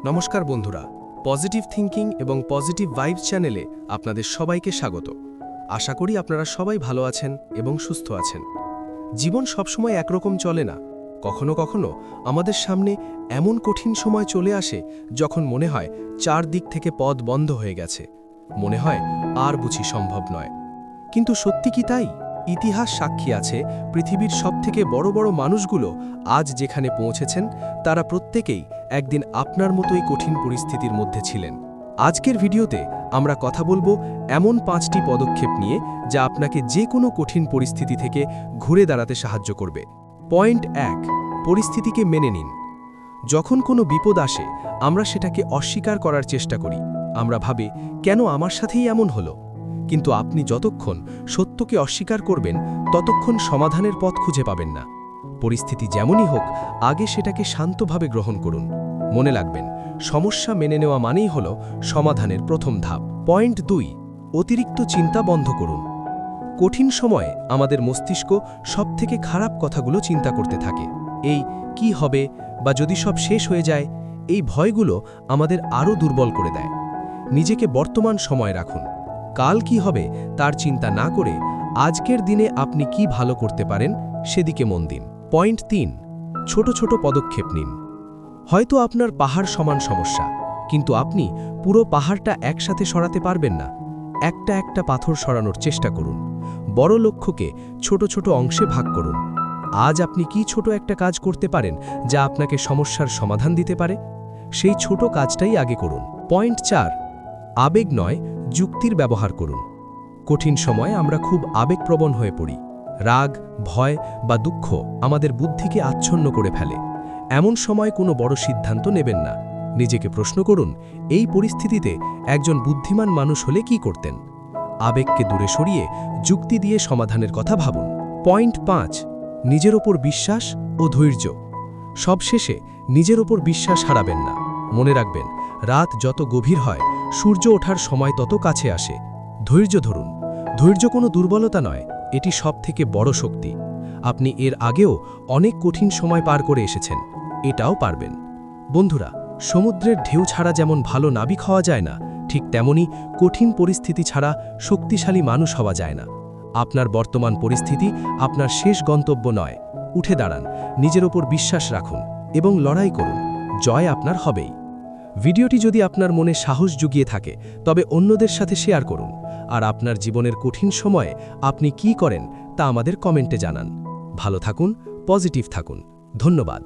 নমস্কার বন্ধুরা, positive thinking এবং পজিটিভ ভাইবস চ্যানেলে আপনাদের সবাইকে স্বাগত। আশা করি আপনারা সবাই ভালো আছেন এবং সুস্থ আছেন। জীবন সবসময় একরকম চলে না। কখনো কখনো আমাদের সামনে এমন কঠিন সময় চলে আসে যখন মনে হয় চারদিক থেকে পথ বন্ধ হয়ে গেছে, মনে হয় আর বুঝি সম্ভব নয়। কিন্তু সত্যি কি তাই? ইতিহাস সাক্ষী আছে, পৃথিবীর সবথেকে বড় বড় মানুষগুলো আজ যেখানে পৌঁছেছেন তারা প্রত্যেকেই একদিন আপনার মতোই কঠিন পরিস্থিতির মধ্যে ছিলেন। আজকের ভিডিওতে আমরা কথা বলবো এমন 5টি পদক্ষেপ নিয়ে যা আপনাকে যে কোনো কঠিন পরিস্থিতি থেকে ঘুরে দাঁড়াতে সাহায্য করবে। পয়েন্ট 1, পরিস্থিতিকে মেনে নিন। যখন কোনো বিপদ আসে আমরা সেটাকে অস্বীকার করার চেষ্টা করি। আমরা ভাবি, কেন আমার সাথেই এমন হলো? কিন্তু আপনি যতক্ষণ সত্যকে অস্বীকার করবেন ততক্ষণ সমাধানের পথ খুঁজে পাবেন না। পরিস্থিতি যেমনই হোক, আগে সেটাকে শান্তভাবে গ্রহণ করুন। মনে রাখবেন, সমস্যা মেনে নেওয়া মানেই হল সমাধানের প্রথম ধাপ। পয়েন্ট 2, অতিরিক্ত চিন্তা বন্ধ করুন। কঠিন সময়ে আমাদের মস্তিষ্ক সবথেকে খারাপ কথাগুলো চিন্তা করতে থাকে। এই কি হবে, বা যদি সব শেষ হয়ে যায়, এই ভয়গুলো আমাদের আরও দুর্বল করে দেয়। নিজেকে বর্তমান সময় রাখুন। কাল কি হবে তার চিন্তা না করে আজকের দিনে আপনি কি ভালো করতে পারেন সেদিকে মন দিন। পয়েন্ট 3, ছোট ছোট পদক্ষেপ নিন। হয়তো আপনার পাহাড় সমান সমস্যা, কিন্তু আপনি পুরো পাহাড়টা একসাথে সরাতে পারবেন না। একটা একটা পাথর সরানোর চেষ্টা করুন। বড় লক্ষ্যকে ছোট ছোট অংশে ভাগ করুন। আজ আপনি কি ছোট একটা কাজ করতে পারেন যা আপনাকে সমস্যার সমাধান দিতে পারে? সেই ছোট কাজটাই আগে করুন। পয়েন্ট 4, আবেগ নয়, যুক্তির ব্যবহার করুন। কঠিন সময়ে আমরা খুব আবেগপ্রবণ হয়ে পড়ি। রাগ, ভয় বা দুঃখ আমাদের বুদ্ধিকে আচ্ছন্ন করে ফেলে। এমন সময় কোনো বড় সিদ্ধান্ত নেবেন না। নিজেকে প্রশ্ন করুন, এই পরিস্থিতিতে একজন বুদ্ধিমান মানুষ হলে কি করতেন? আবেগকে দূরে সরিয়ে যুক্তি দিয়ে সমাধানের কথা ভাবুন। পয়েন্ট 5, নিজের ওপর বিশ্বাস ও ধৈর্য। সবশেষে নিজের ওপর বিশ্বাস হারাবেন না। মনে রাখবেন, রাত যত গভীর হয় সূর্য ওঠার সময় তত কাছে আসে। ধৈর্য ধরুন। ধৈর্য কোনো দুর্বলতা নয়, এটি সবথেকে বড় শক্তি। আপনি এর আগেও অনেক কঠিন সময় পার করে এসেছেন, এটাও পারবেন। বন্ধুরা, সমুদ্রের ঢেউ ছাড়া যেমন ভালো নাবিক হওয়া যায় না, ঠিক তেমনি কঠিন পরিস্থিতি ছাড়া শক্তিশালী মানুষ হওয়া যায় না। আপনার বর্তমান পরিস্থিতি আপনার শেষ গন্তব্য নয়। উঠে দাঁড়ান, নিজের ওপর বিশ্বাস রাখুন এবং লড়াই করুন। জয় আপনার হবেই। ভিডিওটি যদি আপনার মনে সাহস জুগিয়ে থাকে তবে অন্যদের সাথে শেয়ার করুন। আর আপনার জীবনের কঠিন সময়ে আপনি কি করেন তা আমাদের কমেন্টে জানান। ভালো থাকুন, পজিটিভ থাকুন। ধন্যবাদ।